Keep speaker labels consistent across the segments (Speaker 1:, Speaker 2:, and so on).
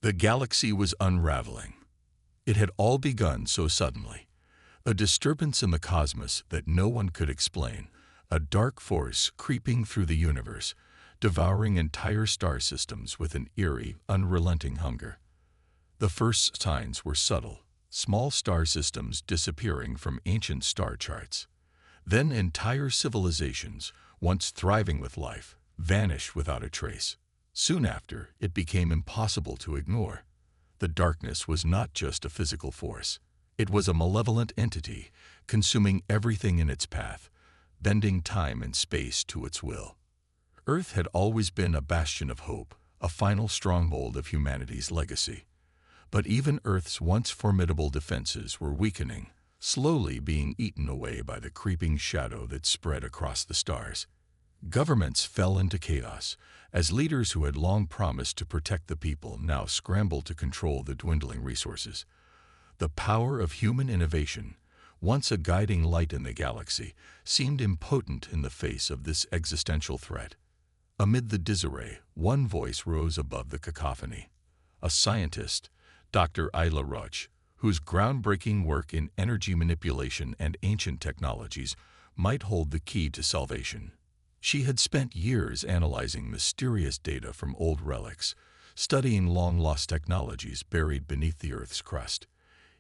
Speaker 1: The galaxy was unraveling. It had all begun so suddenly. A disturbance in the cosmos that no one could explain, a dark force creeping through the universe, devouring entire star systems with an eerie, unrelenting hunger. The first signs were subtle, small star systems disappearing from ancient star charts. Then entire civilizations, once thriving with life, vanished without a trace. Soon after, it became impossible to ignore. The darkness was not just a physical force. It was a malevolent entity, consuming everything in its path, bending time and space to its will. Earth had always been a bastion of hope, a final stronghold of humanity's legacy. But even Earth's once formidable defenses were weakening, slowly being eaten away by the creeping shadow that spread across the stars. Governments fell into chaos, as leaders who had long promised to protect the people now scrambled to control the dwindling resources. The power of human innovation, once a guiding light in the galaxy, seemed impotent in the face of this existential threat. Amid the disarray, one voice rose above the cacophony. A scientist, Dr. Isla Ruch, whose groundbreaking work in energy manipulation and ancient technologies might hold the key to salvation. She had spent years analyzing mysterious data from old relics, studying long-lost technologies buried beneath the Earth's crust.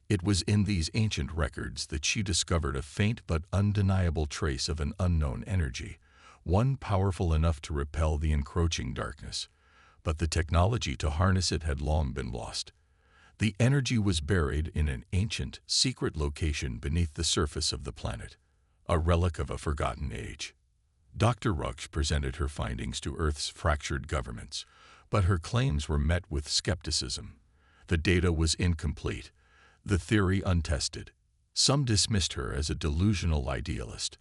Speaker 1: It was in these ancient records that she discovered a faint but undeniable trace of an unknown energy, one powerful enough to repel the encroaching darkness. But the technology to harness it had long been lost. The energy was buried in an ancient, secret location beneath the surface of the planet, a relic of a forgotten age. Dr. Ruch presented her findings to Earth's fractured governments, but her claims were met with skepticism. The data was incomplete, the theory untested. Some dismissed her as a delusional idealist.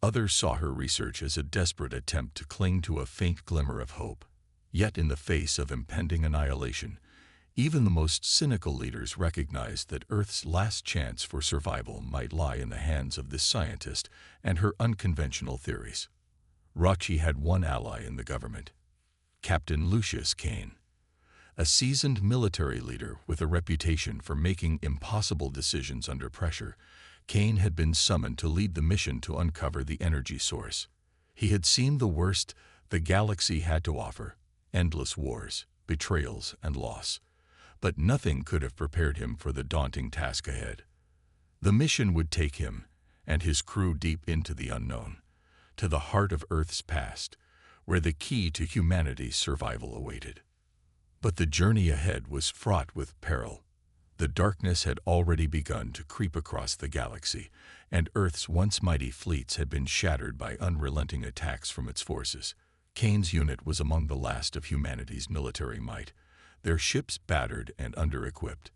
Speaker 1: Others saw her research as a desperate attempt to cling to a faint glimmer of hope. Yet in the face of impending annihilation, even the most cynical leaders recognized that Earth's last chance for survival might lie in the hands of this scientist and her unconventional theories. Ruch had one ally in the government, Captain Lucius Kane. A seasoned military leader with a reputation for making impossible decisions under pressure, Kane had been summoned to lead the mission to uncover the energy source. He had seen the worst the galaxy had to offer: endless wars, betrayals, and loss. But nothing could have prepared him for the daunting task ahead. The mission would take him and his crew deep into the unknown, to the heart of Earth's past, where the key to humanity's survival awaited. But the journey ahead was fraught with peril. The darkness had already begun to creep across the galaxy, and Earth's once mighty fleets had been shattered by unrelenting attacks from its forces. Kane's unit was among the last of humanity's military might, their ships battered and under-equipped.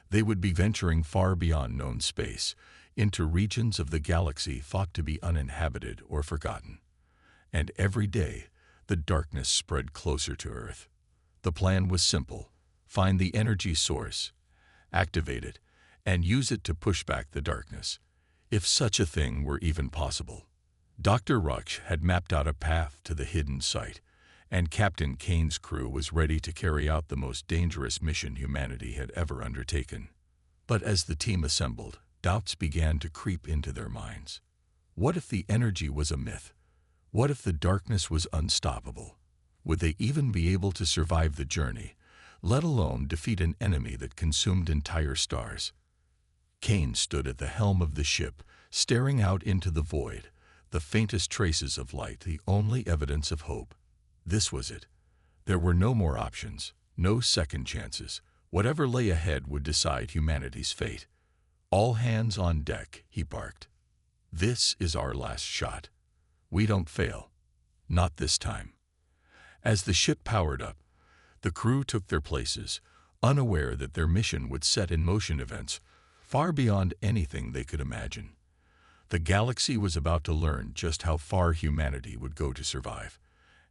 Speaker 1: They would be venturing far beyond known space, into regions of the galaxy thought to be uninhabited or forgotten. And every day, the darkness spread closer to Earth. The plan was simple: find the energy source, activate it, and use it to push back the darkness, if such a thing were even possible. Dr. Ruch had mapped out a path to the hidden site, and Captain Kane's crew was ready to carry out the most dangerous mission humanity had ever undertaken. But as the team assembled, doubts began to creep into their minds. What if the energy was a myth? What if the darkness was unstoppable? Would they even be able to survive the journey, let alone defeat an enemy that consumed entire stars? Kane stood at the helm of the ship, staring out into the void, the faintest traces of light, the only evidence of hope. This was it. There were no more options, no second chances. Whatever lay ahead would decide humanity's fate. "All hands on deck," he barked. "This is our last shot. We don't fail. Not this time." As the ship powered up, the crew took their places, unaware that their mission would set in motion events far beyond anything they could imagine. The galaxy was about to learn just how far humanity would go to survive,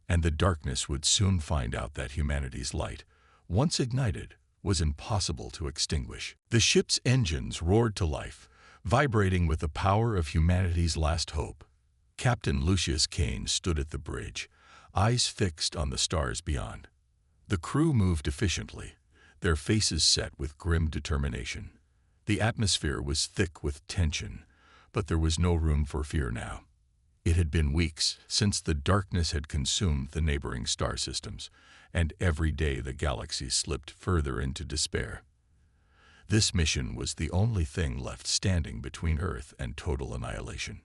Speaker 1: and the darkness would soon find out that humanity's light, once ignited, was impossible to extinguish. The ship's engines roared to life, vibrating with the power of humanity's last hope. Captain Lucius Kane stood at the bridge, eyes fixed on the stars beyond. The crew moved efficiently, their faces set with grim determination. The atmosphere was thick with tension, but there was no room for fear now. It had been weeks since the darkness had consumed the neighboring star systems, and every day the galaxy slipped further into despair. This mission was the only thing left standing between Earth and total annihilation.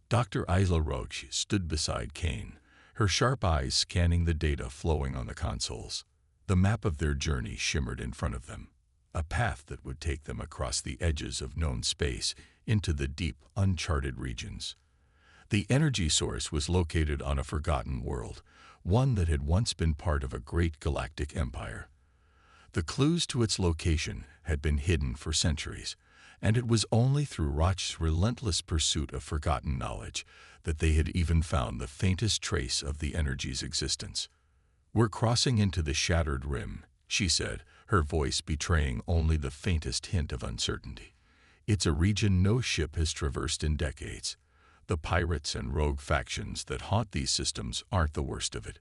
Speaker 1: Dr. Isla Roach stood beside Kane, her sharp eyes scanning the data flowing on the consoles. The map of their journey shimmered in front of them, a path that would take them across the edges of known space into the deep, uncharted regions. The energy source was located on a forgotten world, one that had once been part of a great galactic empire. The clues to its location had been hidden for centuries, and it was only through Roch's relentless pursuit of forgotten knowledge that they had even found the faintest trace of the energy's existence. "We're crossing into the Shattered Rim," she said, her voice betraying only the faintest hint of uncertainty. "It's a region no ship has traversed in decades. The pirates and rogue factions that haunt these systems aren't the worst of it.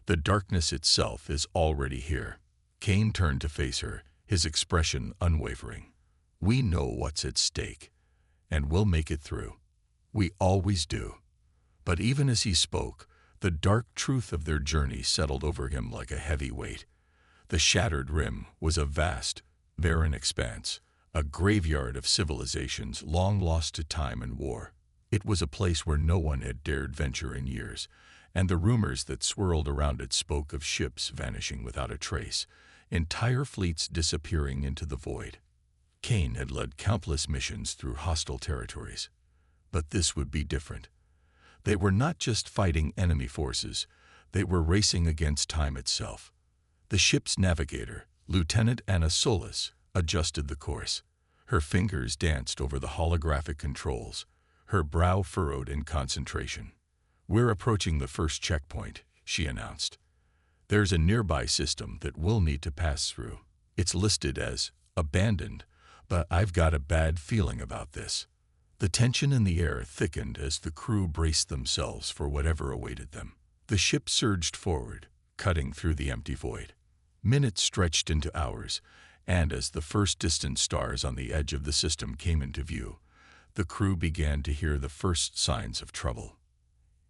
Speaker 1: The darkness itself is already here." Kane turned to face her, his expression unwavering. "We know what's at stake, and we'll make it through. We always do." But even as he spoke, the dark truth of their journey settled over him like a heavy weight. The Shattered Rim was a vast, barren expanse, a graveyard of civilizations long lost to time and war. It was a place where no one had dared venture in years, and the rumors that swirled around it spoke of ships vanishing without a trace, entire fleets disappearing into the void. Kane had led countless missions through hostile territories. But this would be different. They were not just fighting enemy forces, they were racing against time itself. The ship's navigator, Lieutenant Anna Solis, adjusted the course. Her fingers danced over the holographic controls, her brow furrowed in concentration. "We're approaching the first checkpoint," she announced. "There's a nearby system that we'll need to pass through. It's listed as abandoned, but I've got a bad feeling about this." The tension in the air thickened as the crew braced themselves for whatever awaited them. The ship surged forward, cutting through the empty void. Minutes stretched into hours, and as the first distant stars on the edge of the system came into view, the crew began to hear the first signs of trouble.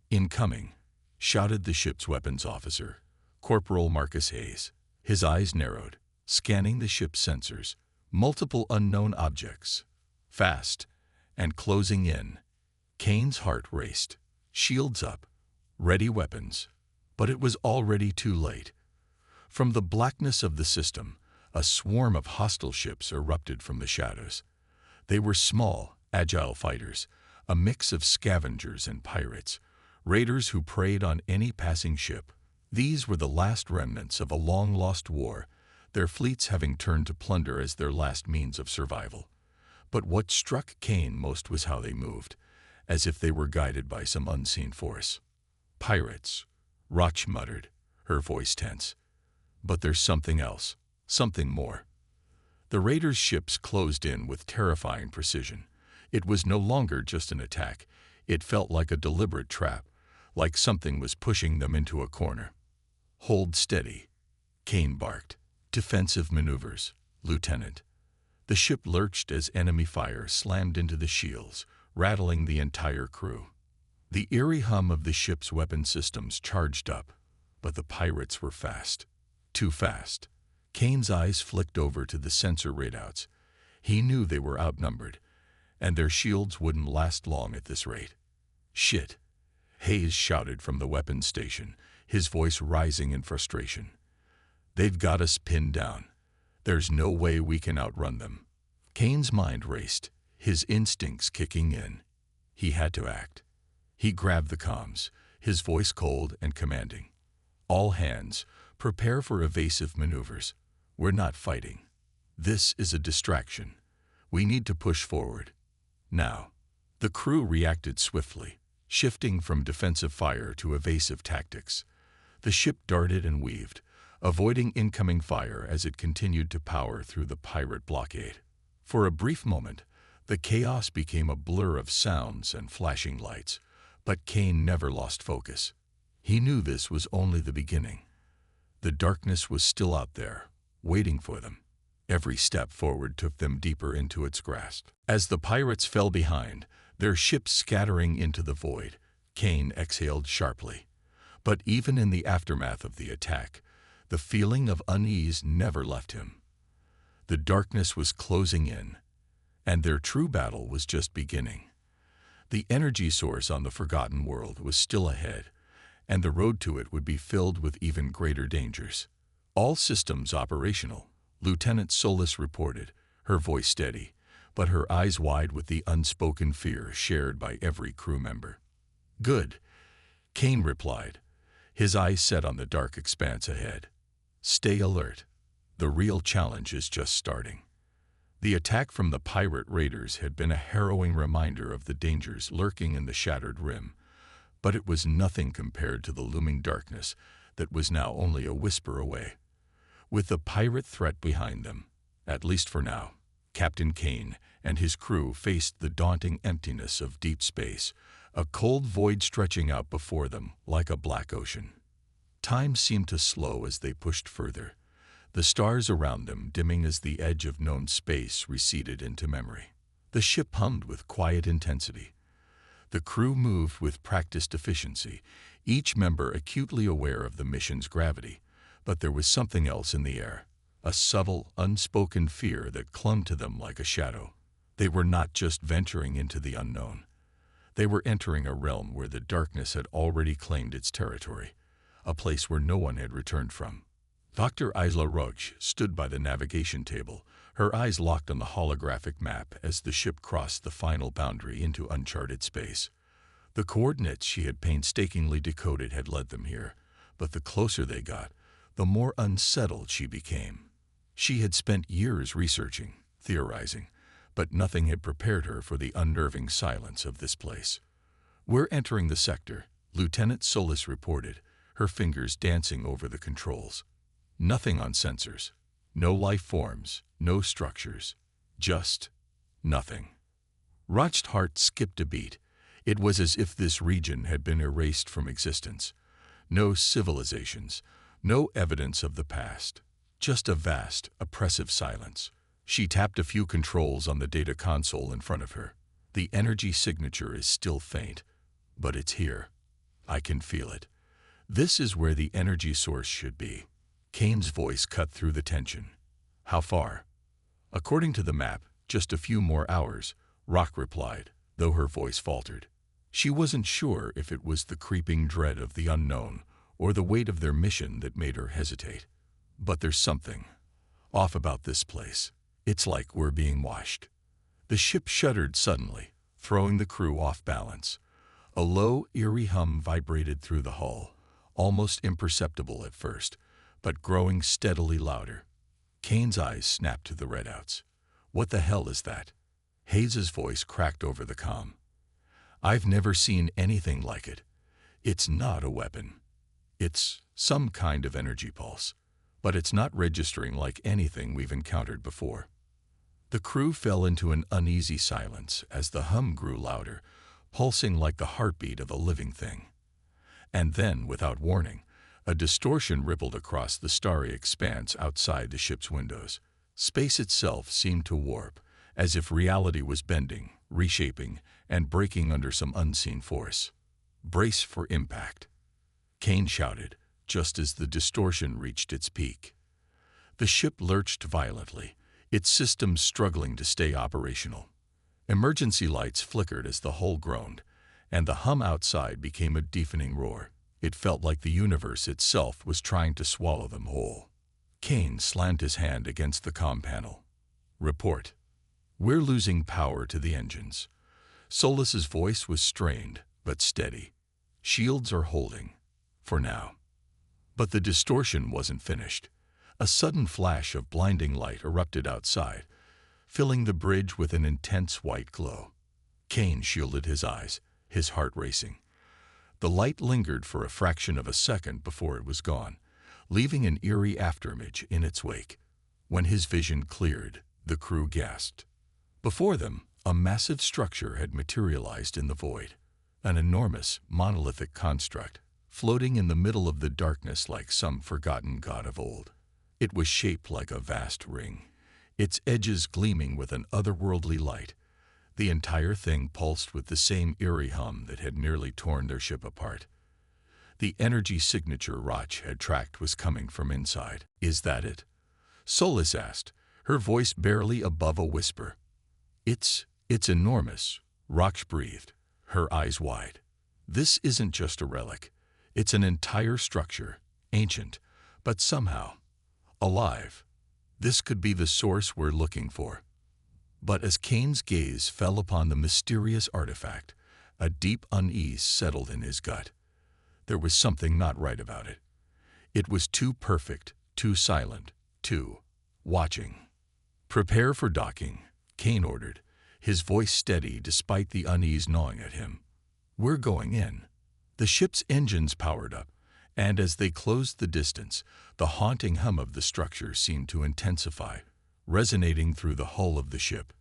Speaker 1: "Incoming," shouted the ship's weapons officer, Corporal Marcus Hayes. His eyes narrowed, scanning the ship's sensors. Multiple unknown objects. Fast, and closing in. Kane's heart raced. Shields up. Ready weapons. But it was already too late. From the blackness of the system, a swarm of hostile ships erupted from the shadows. They were small, agile fighters, a mix of scavengers and pirates, raiders who preyed on any passing ship. These were the last remnants of a long-lost war, their fleets having turned to plunder as their last means of survival. But what struck Kane most was how they moved, as if they were guided by some unseen force. "Pirates," Roch muttered, her voice tense. "But there's something else, something more." The raiders' ships closed in with terrifying precision. It was no longer just an attack. It felt like a deliberate trap, like something was pushing them into a corner. "Hold steady," Kane barked. "Defensive maneuvers, Lieutenant." The ship lurched as enemy fire slammed into the shields, rattling the entire crew. The eerie hum of the ship's weapon systems charged up, but the pirates were fast. Too fast. Kane's eyes flicked over to the sensor readouts. He knew they were outnumbered, and their shields wouldn't last long at this rate. "Shit," Hayes shouted from the weapons station, his voice rising in frustration. "They've got us pinned down. There's no way we can outrun them." Kane's mind raced, his instincts kicking in. He had to act. He grabbed the comms, his voice cold and commanding. "All hands, prepare for evasive maneuvers. We're not fighting. This is a distraction. We need to push forward. Now." The crew reacted swiftly, shifting from defensive fire to evasive tactics. The ship darted and weaved, avoiding incoming fire as it continued to power through the pirate blockade. For a brief moment, the chaos became a blur of sounds and flashing lights, but Kane never lost focus. He knew this was only the beginning. The darkness was still out there, waiting for them. Every step forward took them deeper into its grasp. As the pirates fell behind, their ships scattering into the void, Kane exhaled sharply. But even in the aftermath of the attack, the feeling of unease never left him. The darkness was closing in, and their true battle was just beginning. The energy source on the Forgotten World was still ahead, and the road to it would be filled with even greater dangers. All systems operational, Lieutenant Solis reported, her voice steady, but her eyes wide with the unspoken fear shared by every crew member. "Good," Kane replied, his eyes set on the dark expanse ahead. "Stay alert. The real challenge is just starting." The attack from the pirate raiders had been a harrowing reminder of the dangers lurking in the shattered rim, but it was nothing compared to the looming darkness that was now only a whisper away. With the pirate threat behind them, at least for now, Captain Kane and his crew faced the daunting emptiness of deep space, a cold void stretching out before them like a black ocean. Time seemed to slow as they pushed further, the stars around them dimming as the edge of known space receded into memory. The ship hummed with quiet intensity. The crew moved with practiced efficiency, each member acutely aware of the mission's gravity, but there was something else in the air, a subtle, unspoken fear that clung to them like a shadow. They were not just venturing into the unknown. They were entering a realm where the darkness had already claimed its territory, a place where no one had returned from. Dr. Isla Roche stood by the navigation table, her eyes locked on the holographic map as the ship crossed the final boundary into uncharted space. The coordinates she had painstakingly decoded had led them here, but the closer they got, the more unsettled she became. She had spent years researching, theorizing, but nothing had prepared her for the unnerving silence of this place. "We're entering the sector," Lieutenant Solis reported, her fingers dancing over the controls. Nothing on sensors, no life forms, no structures, just nothing. Roch's heart skipped a beat. It was as if this region had been erased from existence. No civilizations, no evidence of the past, just a vast, oppressive silence. She tapped a few controls on the data console in front of her. "The energy signature is still faint, but it's here. I can feel it. This is where the energy source should be." Kane's voice cut through the tension. "How far?" "According to the map, just a few more hours," Roch replied, though her voice faltered. She wasn't sure if it was the creeping dread of the unknown or the weight of their mission that made her hesitate. "But there's something off about this place. It's like we're being washed." The ship shuddered suddenly, throwing the crew off balance. A low, eerie hum vibrated through the hull, almost imperceptible at first, but growing steadily louder. Kane's eyes snapped to the readouts. "What the hell is that?" Hayes's voice cracked over the comm. "I've never seen anything like it. It's not a weapon. It's some kind of energy pulse, but it's not registering like anything we've encountered before." The crew fell into an uneasy silence as the hum grew louder, pulsing like the heartbeat of a living thing. And then, without warning, a distortion rippled across the starry expanse outside the ship's windows. Space itself seemed to warp, as if reality was bending, reshaping, and breaking under some unseen force. "Brace for impact," Kane shouted, just as the distortion reached its peak. The ship lurched violently, its systems struggling to stay operational. Emergency lights flickered as the hull groaned, and the hum outside became a deafening roar. It felt like the universe itself was trying to swallow them whole. Kane slammed his hand against the comm panel. "Report. We're losing power to the engines." Solis's voice was strained, but steady. "Shields are holding, for now." But the distortion wasn't finished. A sudden flash of blinding light erupted outside, filling the bridge with an intense white glow. Kane shielded his eyes, his heart racing. The light lingered for a fraction of a second before it was gone, leaving an eerie afterimage in its wake. When his vision cleared, the crew gasped. Before them, a massive structure had materialized in the void, an enormous, monolithic construct, floating in the middle of the darkness like some forgotten god of old. It was shaped like a vast ring, its edges gleaming with an otherworldly light. The entire thing pulsed with the same eerie hum that had nearly torn their ship apart. The energy signature Roch had tracked was coming from inside. "Is that it?" Solis asked, her voice barely above a whisper. It's enormous," Roch breathed, her eyes wide. "This isn't just a relic. It's an entire structure, ancient, but somehow alive. This could be the source we're looking for." But as Kane's gaze fell upon the mysterious artifact, a deep unease settled in his gut. There was something not right about it. It was too perfect, too silent, too watching. "Prepare for docking," Kane ordered, his voice steady despite the unease gnawing at him. "We're going in." The ship's engines powered up, and as they closed the distance, the haunting hum of the structure seemed to intensify, resonating through the hull of the ship.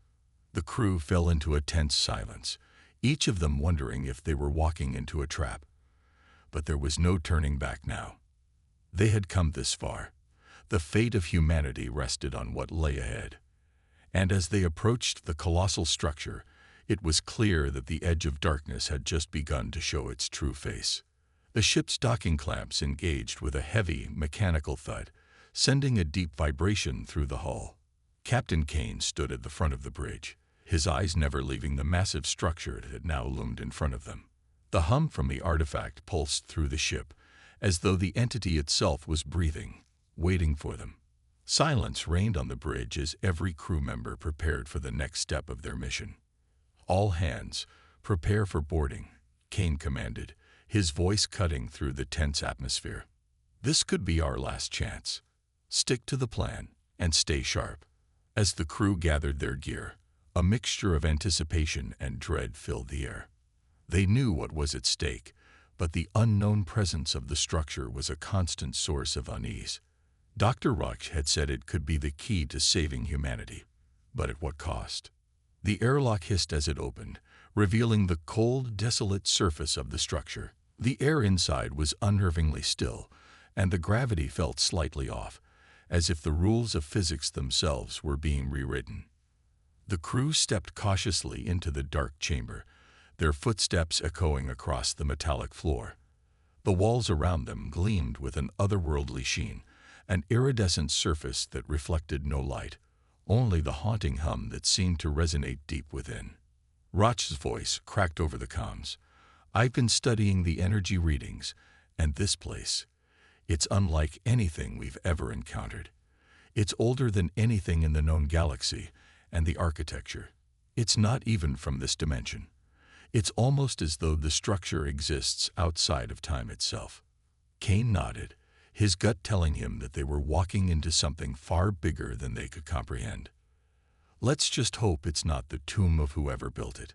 Speaker 1: The crew fell into a tense silence, each of them wondering if they were walking into a trap. But there was no turning back now. They had come this far. The fate of humanity rested on what lay ahead. And as they approached the colossal structure, it was clear that the edge of darkness had just begun to show its true face. The ship's docking clamps engaged with a heavy, mechanical thud, sending a deep vibration through the hull. Captain Kane stood at the front of the bridge, his eyes never leaving the massive structure that now loomed in front of them. The hum from the artifact pulsed through the ship, as though the entity itself was breathing, waiting for them. Silence reigned on the bridge as every crew member prepared for the next step of their mission. "All hands, prepare for boarding," Kane commanded, his voice cutting through the tense atmosphere. "This could be our last chance. Stick to the plan and stay sharp." As the crew gathered their gear, a mixture of anticipation and dread filled the air. They knew what was at stake, but the unknown presence of the structure was a constant source of unease. Dr. Roch had said it could be the key to saving humanity, but at what cost? The airlock hissed as it opened, revealing the cold, desolate surface of the structure. The air inside was unnervingly still, and the gravity felt slightly off, as if the rules of physics themselves were being rewritten. The crew stepped cautiously into the dark chamber, their footsteps echoing across the metallic floor. The walls around them gleamed with an otherworldly sheen, an iridescent surface that reflected no light, only the haunting hum that seemed to resonate deep within. Roch's voice cracked over the comms. "I've been studying the energy readings, and this place, it's unlike anything we've ever encountered. It's older than anything in the known galaxy, and the architecture, it's not even from this dimension. It's almost as though the structure exists outside of time itself." Kane nodded, his gut telling him that they were walking into something far bigger than they could comprehend. "Let's just hope it's not the tomb of whoever built it."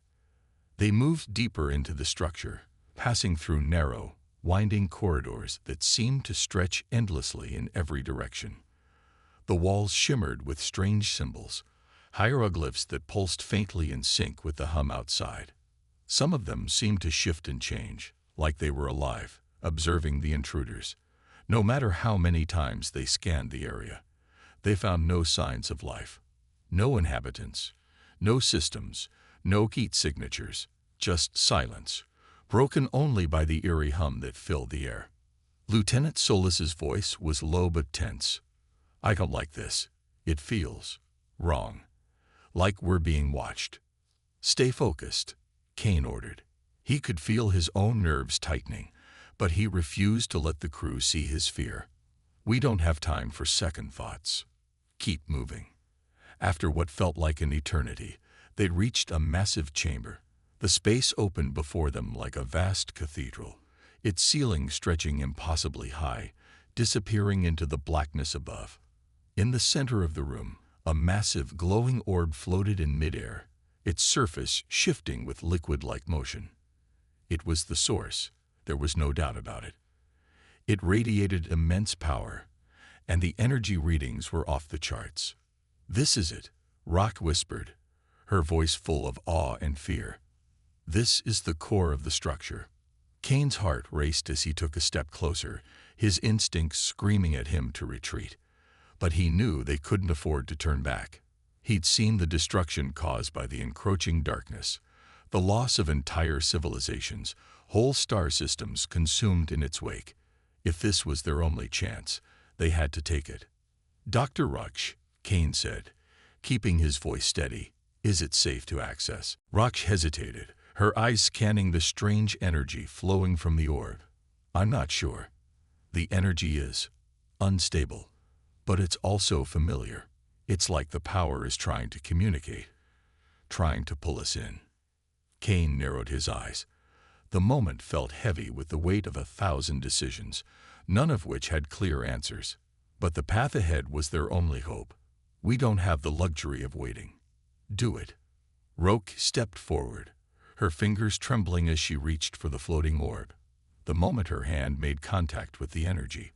Speaker 1: They moved deeper into the structure, passing through narrow, winding corridors that seemed to stretch endlessly in every direction. The walls shimmered with strange symbols, hieroglyphs that pulsed faintly in sync with the hum outside. Some of them seemed to shift and change, like they were alive, observing the intruders. No matter how many times they scanned the area, they found no signs of life. No inhabitants, no systems, no heat signatures, just silence, broken only by the eerie hum that filled the air. Lieutenant Solis's voice was low but tense. "I don't like this. It feels wrong. Like we're being watched." "Stay focused," Kane ordered. He could feel his own nerves tightening, but he refused to let the crew see his fear. "We don't have time for second thoughts. Keep moving." After what felt like an eternity, they'd reached a massive chamber. The space opened before them like a vast cathedral, its ceiling stretching impossibly high, disappearing into the blackness above. In the center of the room, a massive glowing orb floated in midair, its surface shifting with liquid-like motion. It was the source, there was no doubt about it. It radiated immense power, and the energy readings were off the charts. "This is it," Roch whispered, her voice full of awe and fear. "This is the core of the structure." Kane's heart raced as he took a step closer, his instincts screaming at him to retreat. But he knew they couldn't afford to turn back. He'd seen the destruction caused by the encroaching darkness, the loss of entire civilizations, whole star systems consumed in its wake. If this was their only chance, they had to take it. "Dr. Ruksh," Kane said, keeping his voice steady, "is it safe to access?" Ruksh hesitated, her eyes scanning the strange energy flowing from the orb. "I'm not sure. The energy is unstable, but it's also familiar. It's like the power is trying to communicate, trying to pull us in." Kane narrowed his eyes. The moment felt heavy with the weight of 1,000 decisions, none of which had clear answers. But the path ahead was their only hope. "We don't have the luxury of waiting. Do it." Roke stepped forward, her fingers trembling as she reached for the floating orb. The moment her hand made contact with the energy,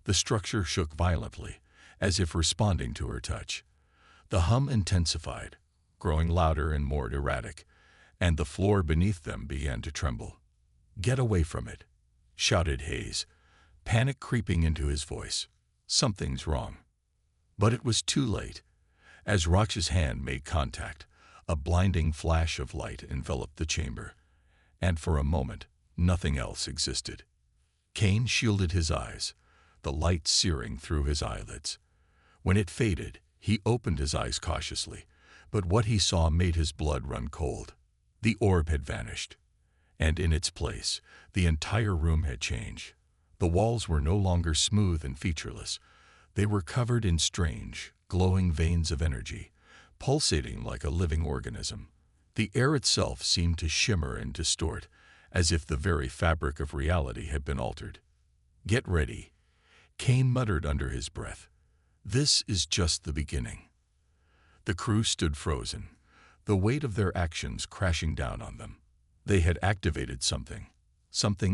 Speaker 1: the structure shook violently, as if responding to her touch. The hum intensified, growing louder and more erratic, and the floor beneath them began to tremble. "Get away from it," shouted Hayes, panic creeping into his voice. "Something's wrong." But it was too late. As Ruksh's hand made contact, a blinding flash of light enveloped the chamber, and for a moment, nothing else existed. Kane shielded his eyes, the light searing through his eyelids. When it faded, he opened his eyes cautiously, but what he saw made his blood run cold. The orb had vanished, and in its place, the entire room had changed. The walls were no longer smooth and featureless. They were covered in strange, glowing veins of energy, pulsating like a living organism. The air itself seemed to shimmer and distort, as if the very fabric of reality had been altered. "Get ready," Kane muttered under his breath. "This is just the beginning." The crew stood frozen, the weight of their actions crashing down on them. They had activated something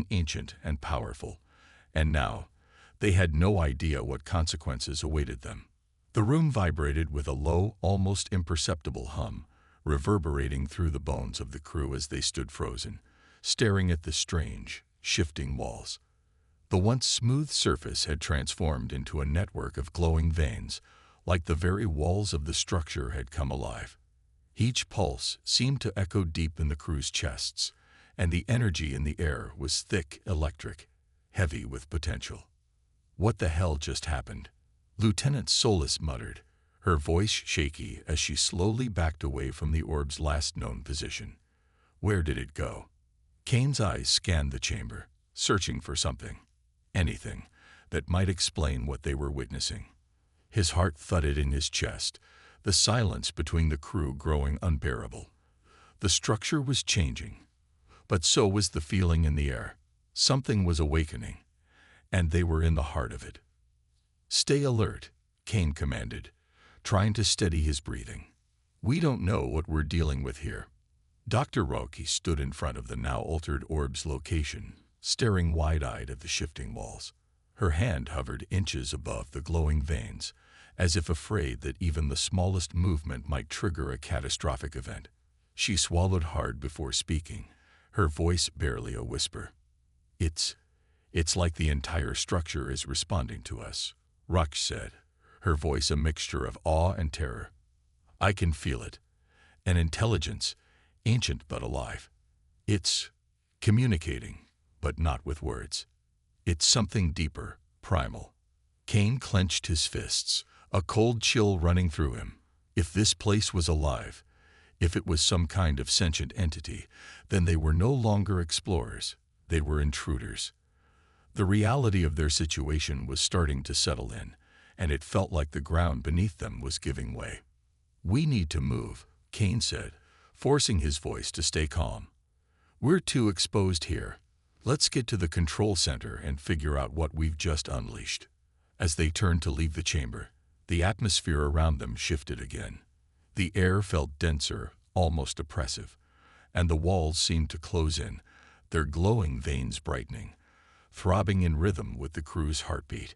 Speaker 1: ancient and powerful, and now they had no idea what consequences awaited them. The room vibrated with a low, almost imperceptible hum, reverberating through the bones of the crew as they stood frozen, staring at the strange, shifting walls. The once smooth surface had transformed into a network of glowing veins, like the very walls of the structure had come alive. Each pulse seemed to echo deep in the crew's chests, and the energy in the air was thick, electric, heavy with potential. "What the hell just happened?" Lieutenant Solis muttered, her voice shaky as she slowly backed away from the orb's last known position. "Where did it go?" Kane's eyes scanned the chamber, searching for something, anything, that might explain what they were witnessing. His heart thudded in his chest, the silence between the crew growing unbearable. The structure was changing, but so was the feeling in the air. Something was awakening, and they were in the heart of it. "Stay alert," Kane commanded, trying to steady his breathing. "We don't know what we're dealing with here." Dr. Roke stood in front of the now altered orb's location, staring wide-eyed at the shifting walls. Her hand hovered inches above the glowing veins, as if afraid that even the smallest movement might trigger a catastrophic event. She swallowed hard before speaking, her voice barely a whisper. It's like the entire structure is responding to us," Ruksh said, her voice a mixture of awe and terror. "I can feel it. An intelligence, ancient but alive. It's communicating, but not with words. It's something deeper, primal." Kane clenched his fists, a cold chill running through him. If this place was alive, if it was some kind of sentient entity, then they were no longer explorers, they were intruders. The reality of their situation was starting to settle in, and it felt like the ground beneath them was giving way. "We need to move," Kane said, forcing his voice to stay calm. "We're too exposed here. Let's get to the control center and figure out what we've just unleashed." As they turned to leave the chamber, the atmosphere around them shifted again. The air felt denser, almost oppressive, and the walls seemed to close in, their glowing veins brightening, throbbing in rhythm with the crew's heartbeat.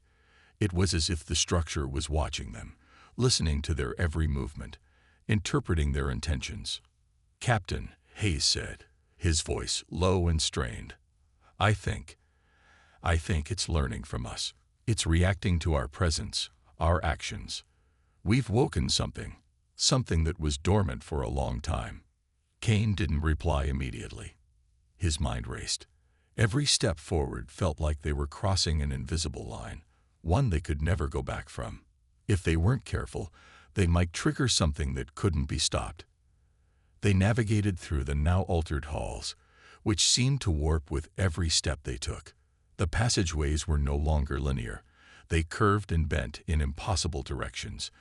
Speaker 1: It was as if the structure was watching them, listening to their every movement, interpreting their intentions. "Captain," Hayes said, his voice low and strained, I think it's learning from us. It's reacting to our presence, our actions. We've woken something, something that was dormant for a long time. Kane didn't reply immediately. His mind raced. Every step forward felt like they were crossing an invisible line, one they could never go back from. If they weren't careful, they might trigger something that couldn't be stopped. They navigated through the now altered halls, which seemed to warp with every step they took. The passageways were no longer linear. They curved and bent in impossible directions,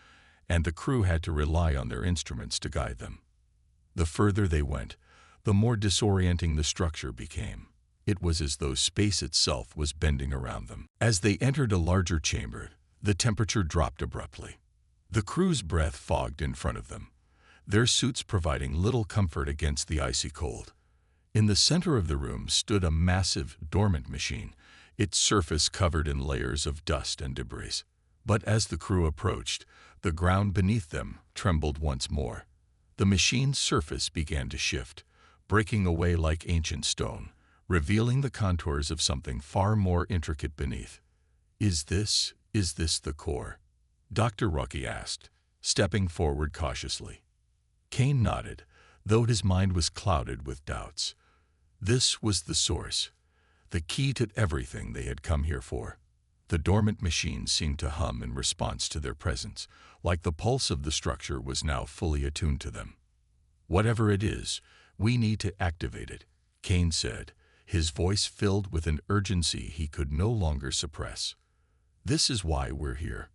Speaker 1: and the crew had to rely on their instruments to guide them. The further they went, the more disorienting the structure became. It was as though space itself was bending around them. As they entered a larger chamber, the temperature dropped abruptly. The crew's breath fogged in front of them, their suits providing little comfort against the icy cold. In the center of the room stood a massive, dormant machine, its surface covered in layers of dust and debris. But as the crew approached, the ground beneath them trembled once more. The machine's surface began to shift, breaking away like ancient stone, revealing the contours of something far more intricate beneath. Is this the core?" Dr. Rocky asked, stepping forward cautiously. Kane nodded, though his mind was clouded with doubts. This was the source, the key to everything they had come here for. The dormant machine seemed to hum in response to their presence, like the pulse of the structure was now fully attuned to them. "Whatever it is, we need to activate it," Kane said, his voice filled with an urgency he could no longer suppress. "This is why we're here."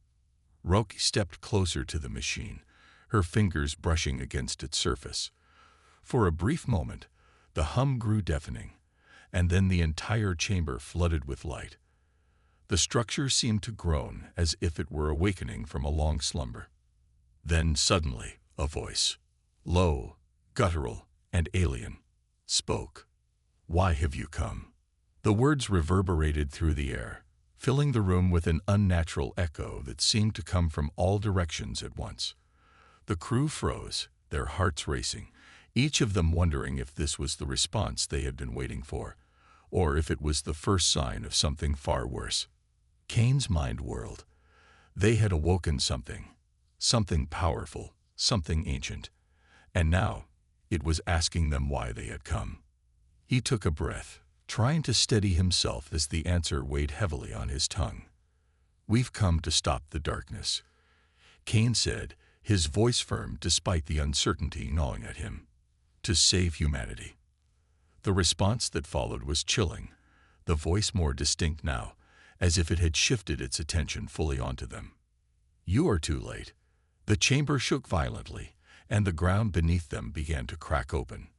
Speaker 1: Roki stepped closer to the machine, her fingers brushing against its surface. For a brief moment, the hum grew deafening, and then the entire chamber flooded with light. The structure seemed to groan as if it were awakening from a long slumber. Then suddenly, a voice, low, guttural, and alien, spoke. "Why have you come?" The words reverberated through the air, filling the room with an unnatural echo that seemed to come from all directions at once. The crew froze, their hearts racing, each of them wondering if this was the response they had been waiting for, or if it was the first sign of something far worse. Kane's mind whirled. They had awoken something powerful, something ancient, and now it was asking them why they had come. He took a breath, trying to steady himself as the answer weighed heavily on his tongue. "We've come to stop the darkness," Kane said, his voice firm despite the uncertainty gnawing at him. "To save humanity." The response that followed was chilling, the voice more distinct now, as if it had shifted its attention fully onto them. "You are too late." The chamber shook violently, and the ground beneath them began to crack open.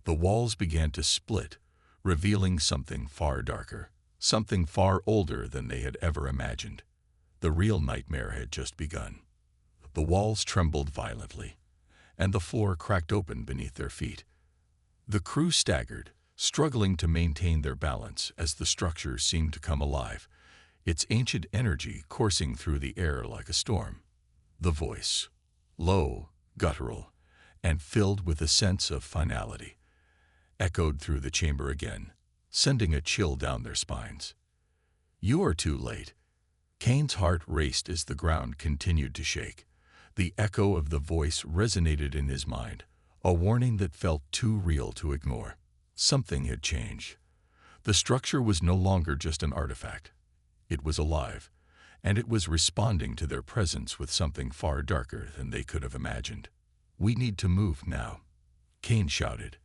Speaker 1: The walls began to split, revealing something far darker, something far older than they had ever imagined. The real nightmare had just begun. The walls trembled violently, and the floor cracked open beneath their feet. The crew staggered, struggling to maintain their balance as the structure seemed to come alive, its ancient energy coursing through the air like a storm. The voice, low, guttural, and filled with a sense of finality, echoed through the chamber again, sending a chill down their spines. "You are too late." Kane's heart raced as the ground continued to shake. The echo of the voice resonated in his mind, a warning that felt too real to ignore. Something had changed. The structure was no longer just an artifact. It was alive, and it was responding to their presence with something far darker than they could have imagined. "We need to move now," Kane shouted,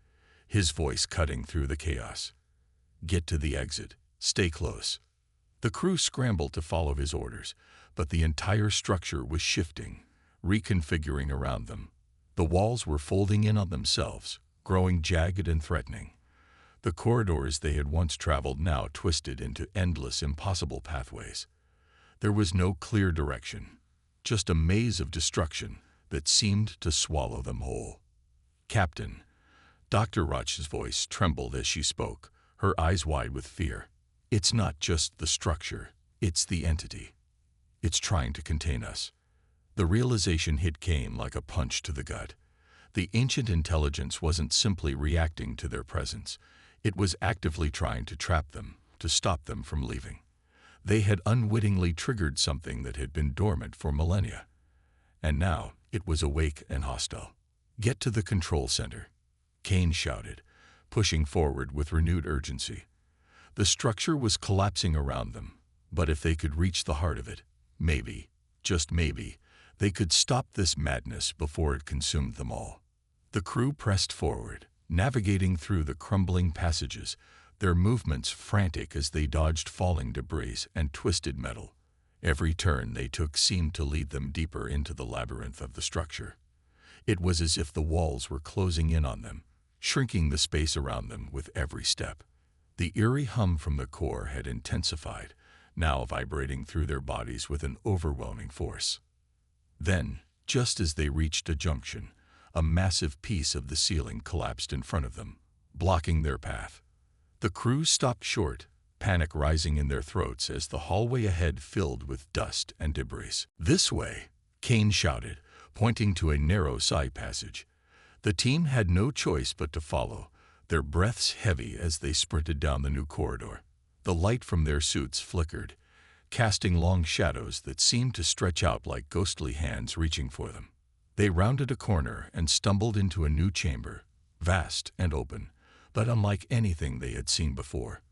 Speaker 1: his voice cutting through the chaos. "Get to the exit. Stay close." The crew scrambled to follow his orders, but the entire structure was shifting, reconfiguring around them. The walls were folding in on themselves, growing jagged and threatening. The corridors they had once traveled now twisted into endless, impossible pathways. There was no clear direction, just a maze of destruction that seemed to swallow them whole. "Captain," Dr. Roch's voice trembled as she spoke, her eyes wide with fear. "It's not just the structure, it's the entity. It's trying to contain us." The realization hit Kane like a punch to the gut. The ancient intelligence wasn't simply reacting to their presence. It was actively trying to trap them, to stop them from leaving. They had unwittingly triggered something that had been dormant for millennia, and now it was awake and hostile. "Get to the control center," Kane shouted, pushing forward with renewed urgency. The structure was collapsing around them, but if they could reach the heart of it, maybe, just maybe, they could stop this madness before it consumed them all. The crew pressed forward, navigating through the crumbling passages, their movements frantic as they dodged falling debris and twisted metal. Every turn they took seemed to lead them deeper into the labyrinth of the structure. It was as if the walls were closing in on them, shrinking the space around them with every step. The eerie hum from the core had intensified, now vibrating through their bodies with an overwhelming force. Then, just as they reached a junction, a massive piece of the ceiling collapsed in front of them, blocking their path. The crew stopped short, panic rising in their throats as the hallway ahead filled with dust and debris. "This way," Kane shouted, pointing to a narrow side passage. The team had no choice but to follow, their breaths heavy as they sprinted down the new corridor. The light from their suits flickered, casting long shadows that seemed to stretch out like ghostly hands reaching for them. They rounded a corner and stumbled into a new chamber, vast and open, but unlike anything they had seen before.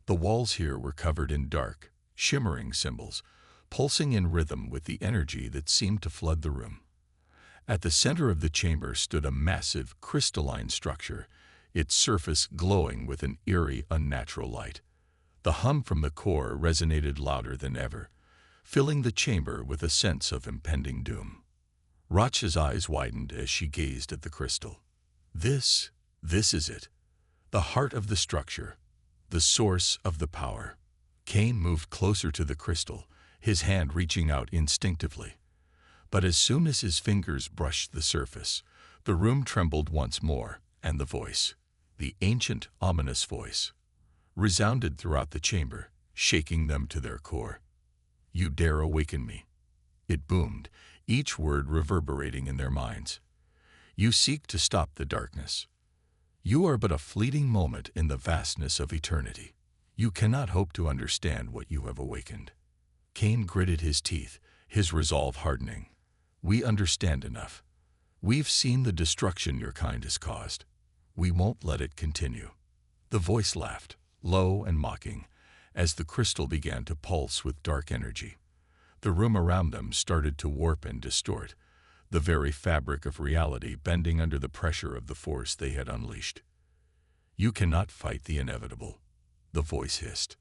Speaker 1: The walls here were covered in dark, shimmering symbols, pulsing in rhythm with the energy that seemed to flood the room. At the center of the chamber stood a massive, crystalline structure, its surface glowing with an eerie, unnatural light. The hum from the core resonated louder than ever, filling the chamber with a sense of impending doom. Rach's eyes widened as she gazed at the crystal. This is it. The heart of the structure, the source of the power. Kane moved closer to the crystal, his hand reaching out instinctively. But as soon as his fingers brushed the surface, the room trembled once more, and the voice, the ancient, ominous voice, resounded throughout the chamber, shaking them to their core. "You dare awaken me," it boomed, each word reverberating in their minds. "You seek to stop the darkness. You are but a fleeting moment in the vastness of eternity. You cannot hope to understand what you have awakened." Kane gritted his teeth, his resolve hardening. "We understand enough. We've seen the destruction your kind has caused. We won't let it continue." The voice laughed, low and mocking, as the crystal began to pulse with dark energy. The room around them started to warp and distort, the very fabric of reality bending under the pressure of the force they had unleashed. "You cannot fight the inevitable," the voice hissed.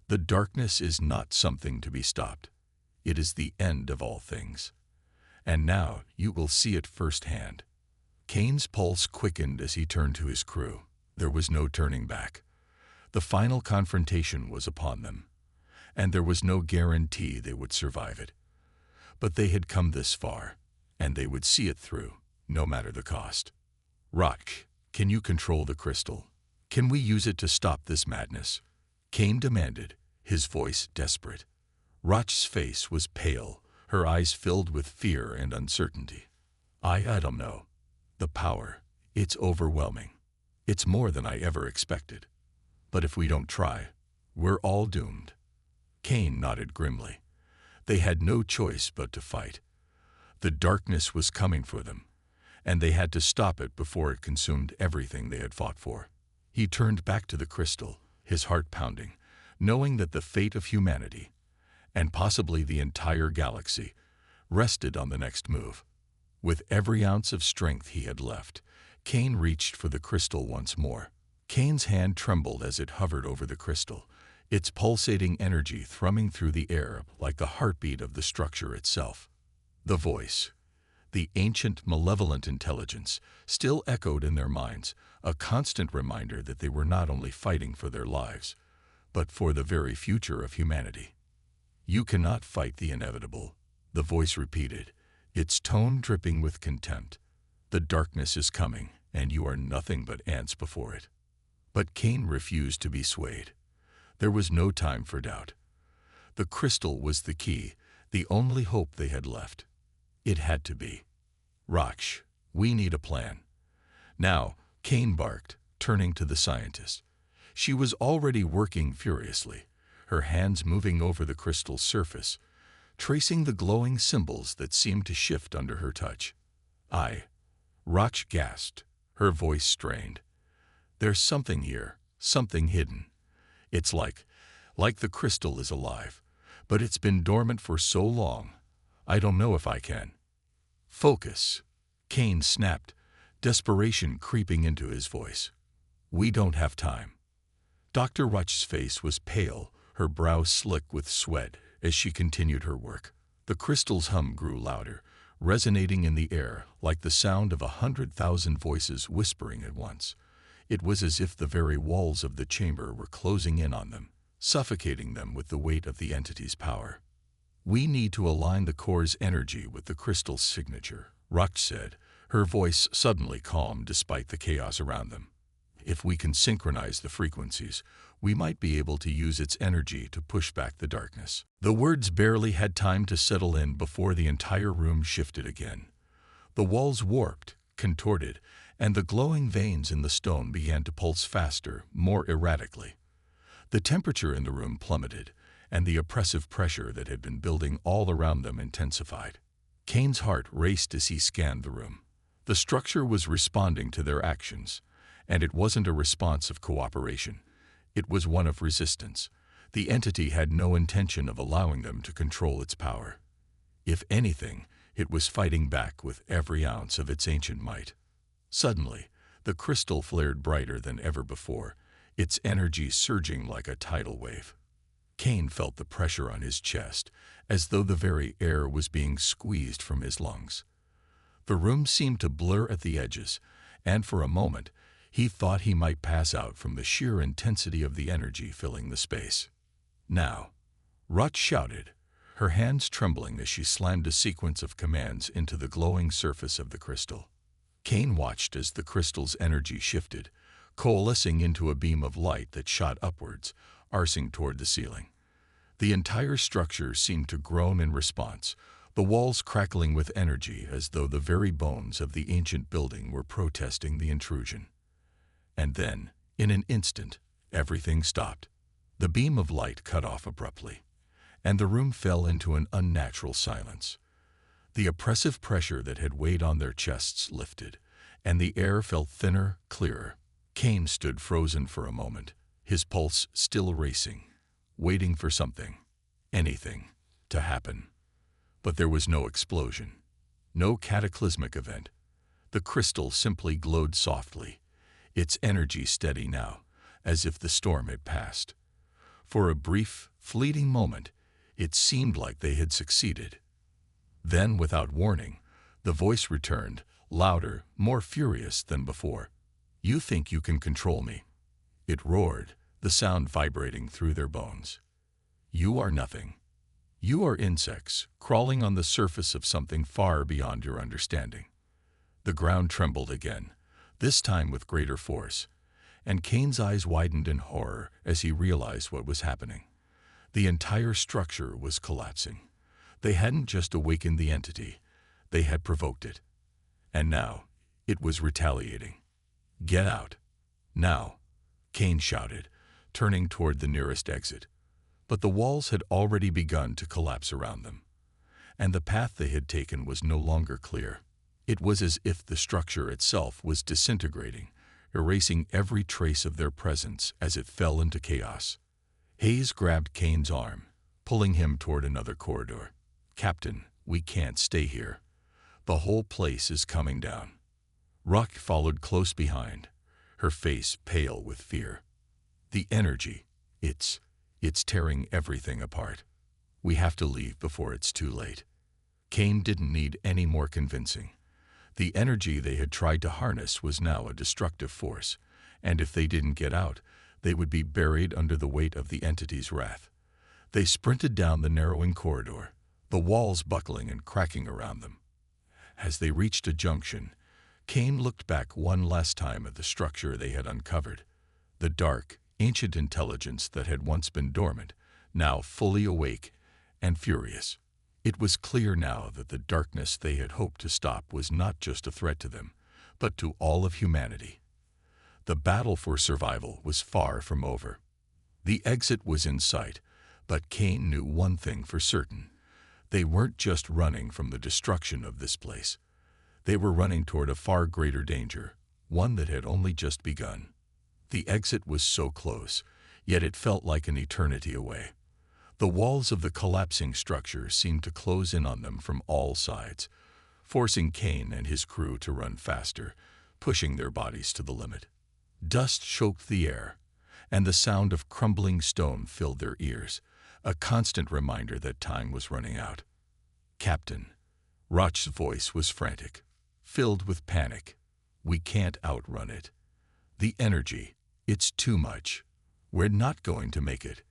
Speaker 1: "The darkness is not something to be stopped. It is the end of all things. And now you will see it firsthand." Kane's pulse quickened as he turned to his crew. There was no turning back. The final confrontation was upon them, and there was no guarantee they would survive it. But they had come this far, and they would see it through, no matter the cost. "Rock, can you control the crystal? Can we use it to stop this madness?" Kane demanded, his voice desperate. Roch's face was pale, her eyes filled with fear and uncertainty. I don't know. The power, it's overwhelming. It's more than I ever expected. But if we don't try, we're all doomed." Kane nodded grimly. They had no choice but to fight. The darkness was coming for them, and they had to stop it before it consumed everything they had fought for. He turned back to the crystal, his heart pounding, knowing that the fate of humanity, and possibly the entire galaxy, rested on the next move. With every ounce of strength he had left, Kane reached for the crystal once more. Kane's hand trembled as it hovered over the crystal, its pulsating energy thrumming through the air like the heartbeat of the structure itself. The voice, the ancient, malevolent intelligence, still echoed in their minds, a constant reminder that they were not only fighting for their lives, but for the very future of humanity. "You cannot fight the inevitable," the voice repeated, its tone dripping with contempt. "The darkness is coming, and you are nothing but ants before it." But Kane refused to be swayed. There was no time for doubt. The crystal was the key, the only hope they had left. It had to be. "Raksh, we need a plan." "Now," Kane barked, turning to the scientist. She was already working furiously, her hands moving over the crystal's surface, tracing the glowing symbols that seemed to shift under her touch. Roch gasped, her voice strained. There's something here, something hidden. It's like the crystal is alive, but it's been dormant for so long. I don't know if I can. Focus, Kane snapped, desperation creeping into his voice. We don't have time. Dr. Roch's face was pale, her brow slick with sweat as she continued her work. The crystal's hum grew louder, resonating in the air like the sound of 100,000 voices whispering at once. It was as if the very walls of the chamber were closing in on them, suffocating them with the weight of the entity's power. We need to align the core's energy with the crystal's signature, Roch said, her voice suddenly calm despite the chaos around them. If we can synchronize the frequencies, we might be able to use its energy to push back the darkness. The words barely had time to settle in before the entire room shifted again. The walls warped, contorted, and the glowing veins in the stone began to pulse faster, more erratically. The temperature in the room plummeted, and the oppressive pressure that had been building all around them intensified. Kane's heart raced as he scanned the room. The structure was responding to their actions, and it wasn't a response of cooperation. It was one of resistance. The entity had no intention of allowing them to control its power. If anything, it was fighting back with every ounce of its ancient might. Suddenly, the crystal flared brighter than ever before, its energy surging like a tidal wave. Kane felt the pressure on his chest, as though the very air was being squeezed from his lungs. The room seemed to blur at the edges, and for a moment, he thought he might pass out from the sheer intensity of the energy filling the space. Now, Roch shouted, her hands trembling as she slammed a sequence of commands into the glowing surface of the crystal. Kane watched as the crystal's energy shifted, coalescing into a beam of light that shot upwards, arcing toward the ceiling. The entire structure seemed to groan in response, the walls crackling with energy as though the very bones of the ancient building were protesting the intrusion. And then, in an instant, everything stopped. The beam of light cut off abruptly, and the room fell into an unnatural silence. The oppressive pressure that had weighed on their chests lifted, and the air felt thinner, clearer. Kane stood frozen for a moment, his pulse still racing, waiting for something, anything, to happen. But there was no explosion, no cataclysmic event. The crystal simply glowed softly, its energy steady now, as if the storm had passed. For a brief, fleeting moment, it seemed like they had succeeded. Then, without warning, the voice returned, louder, more furious than before. You think you can control me? It roared, the sound vibrating through their bones. You are nothing. You are insects, crawling on the surface of something far beyond your understanding. The ground trembled again, this time with greater force, and Kane's eyes widened in horror as he realized what was happening. The entire structure was collapsing. They hadn't just awakened the entity, they had provoked it. And now, it was retaliating. Get out. Now, Kane shouted, turning toward the nearest exit. But the walls had already begun to collapse around them, and the path they had taken was no longer clear. It was as if the structure itself was disintegrating, erasing every trace of their presence as it fell into chaos. Hayes grabbed Kane's arm, pulling him toward another corridor. Captain, we can't stay here. The whole place is coming down. Roch followed close behind, her face pale with fear. The energy, it's tearing everything apart. We have to leave before it's too late. Kane didn't need any more convincing. The energy they had tried to harness was now a destructive force, and if they didn't get out, they would be buried under the weight of the entity's wrath. They sprinted down the narrowing corridor, the walls buckling and cracking around them. As they reached a junction, Kane looked back one last time at the structure they had uncovered. The dark, ancient intelligence that had once been dormant, now fully awake and furious. It was clear now that the darkness they had hoped to stop was not just a threat to them, but to all of humanity. The battle for survival was far from over. The exit was in sight, But Kane knew one thing for certain. They weren't just running from the destruction of this place. They were running toward a far greater danger, one that had only just begun. The exit was so close, yet it felt like an eternity away. The walls of the collapsing structure seemed to close in on them from all sides, forcing Kane and his crew to run faster, pushing their bodies to the limit. Dust choked the air, and the sound of crumbling stone filled their ears, a constant reminder that time was running out. "Captain," Roch's voice was frantic, filled with panic. "We can't outrun it. The energy, it's too much. We're not going to make it."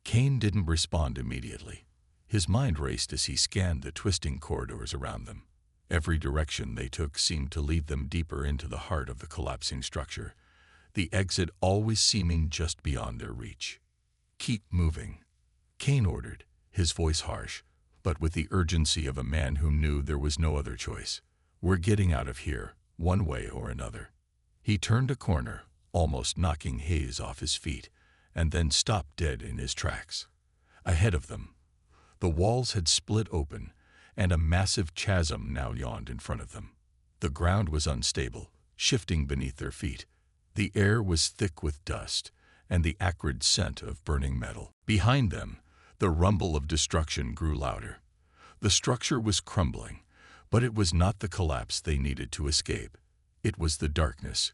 Speaker 1: Kane didn't respond immediately. His mind raced as he scanned the twisting corridors around them. Every direction they took seemed to lead them deeper into the heart of the collapsing structure, the exit always seeming just beyond their reach. "Keep moving," Kane ordered, his voice harsh, but with the urgency of a man who knew there was no other choice. "We're getting out of here, one way or another." He turned a corner, almost knocking Hayes off his feet, and then stopped dead in his tracks. Ahead of them, the walls had split open, and a massive chasm now yawned in front of them. The ground was unstable, shifting beneath their feet. The air was thick with dust and the acrid scent of burning metal. Behind them, the rumble of destruction grew louder. The structure was crumbling, but it was not the collapse they needed to escape. It was the darkness,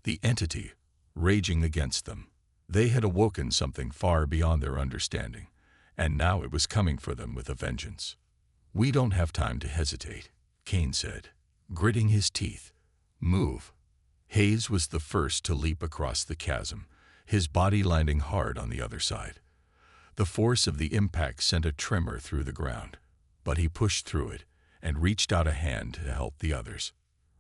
Speaker 1: the entity, raging against them. They had awoken something far beyond their understanding, and now it was coming for them with a vengeance. "We don't have time to hesitate," Kane said, gritting his teeth. "Move." Hayes was the first to leap across the chasm, his body landing hard on the other side. The force of the impact sent a tremor through the ground, but he pushed through it and reached out a hand to help the others.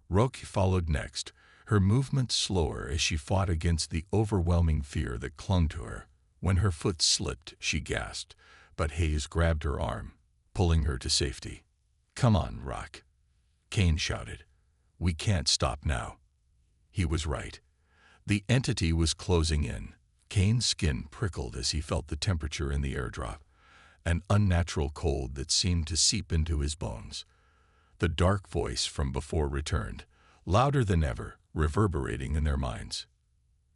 Speaker 1: Roque followed next, her movements slower as she fought against the overwhelming fear that clung to her. When her foot slipped, she gasped, but Hayes grabbed her arm, pulling her to safety. "Come on, Roque," Kane shouted. "We can't stop now." He was right. The entity was closing in. Kane's skin prickled as he felt the temperature in the airdrop, an unnatural cold that seemed to seep into his bones. The dark voice from before returned, louder than ever, reverberating in their minds.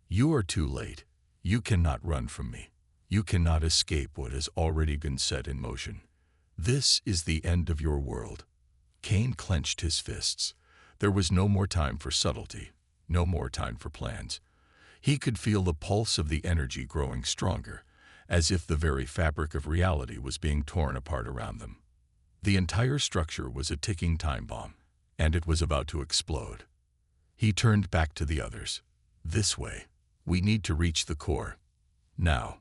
Speaker 1: "You are too late. You cannot run from me. You cannot escape what has already been set in motion. This is the end of your world." Kane clenched his fists. There was no more time for subtlety, no more time for plans. He could feel the pulse of the energy growing stronger, as if the very fabric of reality was being torn apart around them. The entire structure was a ticking time bomb, and it was about to explode. He turned back to the others. "This way. We need to reach the core. Now."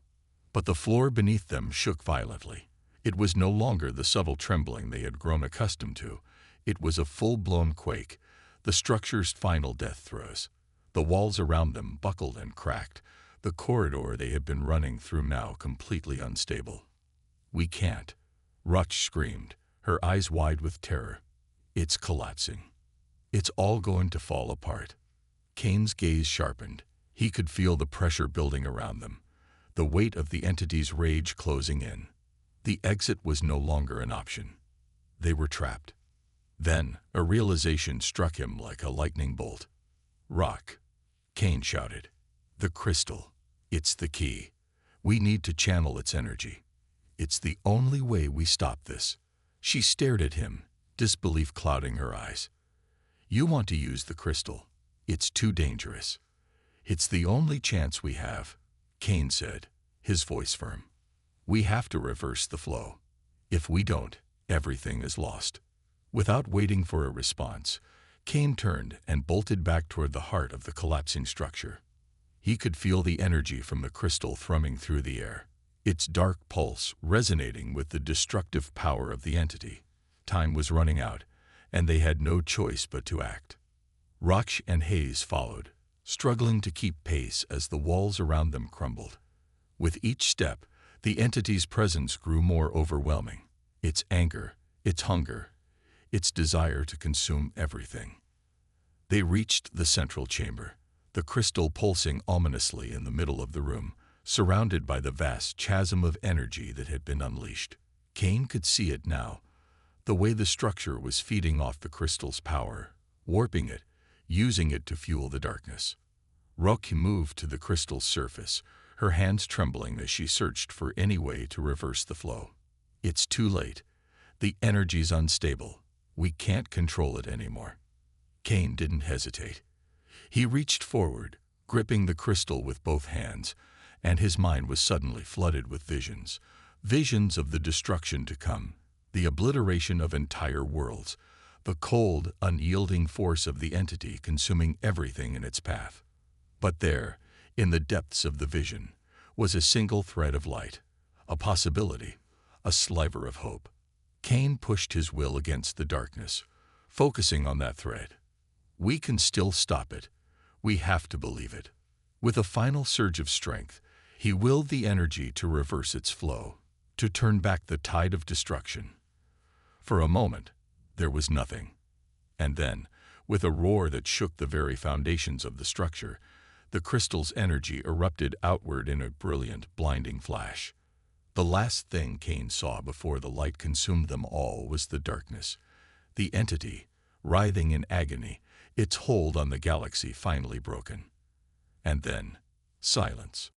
Speaker 1: But the floor beneath them shook violently. It was no longer the subtle trembling they had grown accustomed to. It was a full-blown quake, the structure's final death throes. The walls around them buckled and cracked, the corridor they had been running through now completely unstable. "We can't," Roch screamed, her eyes wide with terror. "It's collapsing. It's all going to fall apart." Kane's gaze sharpened. He could feel the pressure building around them, the weight of the entity's rage closing in. The exit was no longer an option. They were trapped. Then a realization struck him like a lightning bolt. "Roch," Kane shouted. "The crystal. It's the key. We need to channel its energy. It's the only way we stop this." She stared at him, disbelief clouding her eyes. "You want to use the crystal. It's too dangerous." "It's the only chance we have," Kane said, his voice firm. "We have to reverse the flow. If we don't, everything is lost." Without waiting for a response, Kane turned and bolted back toward the heart of the collapsing structure. He could feel the energy from the crystal thrumming through the air, its dark pulse resonating with the destructive power of the entity. Time was running out, and they had no choice but to act. Roch and Hayes followed, struggling to keep pace as the walls around them crumbled. With each step, the entity's presence grew more overwhelming. Its anger, its hunger, its desire to consume everything. They reached the central chamber, the crystal pulsing ominously in the middle of the room, surrounded by the vast chasm of energy that had been unleashed. Kane could see it now, the way the structure was feeding off the crystal's power, warping it, using it to fuel the darkness. Rocky moved to the crystal's surface, her hands trembling as she searched for any way to reverse the flow. It's too late. The energy's unstable. We can't control it anymore. Kane didn't hesitate. He reached forward, gripping the crystal with both hands, and his mind was suddenly flooded with visions. Visions of the destruction to come, the obliteration of entire worlds, the cold, unyielding force of the entity consuming everything in its path. But there, in the depths of the vision, was a single thread of light, a possibility, a sliver of hope. Kane pushed his will against the darkness, focusing on that thread. We can still stop it. We have to believe it. With a final surge of strength, he willed the energy to reverse its flow, to turn back the tide of destruction. For a moment, there was nothing. And then, with a roar that shook the very foundations of the structure, the crystal's energy erupted outward in a brilliant, blinding flash. The last thing Kane saw before the light consumed them all was the darkness, the entity, writhing in agony, its hold on the galaxy finally broken. And then, silence.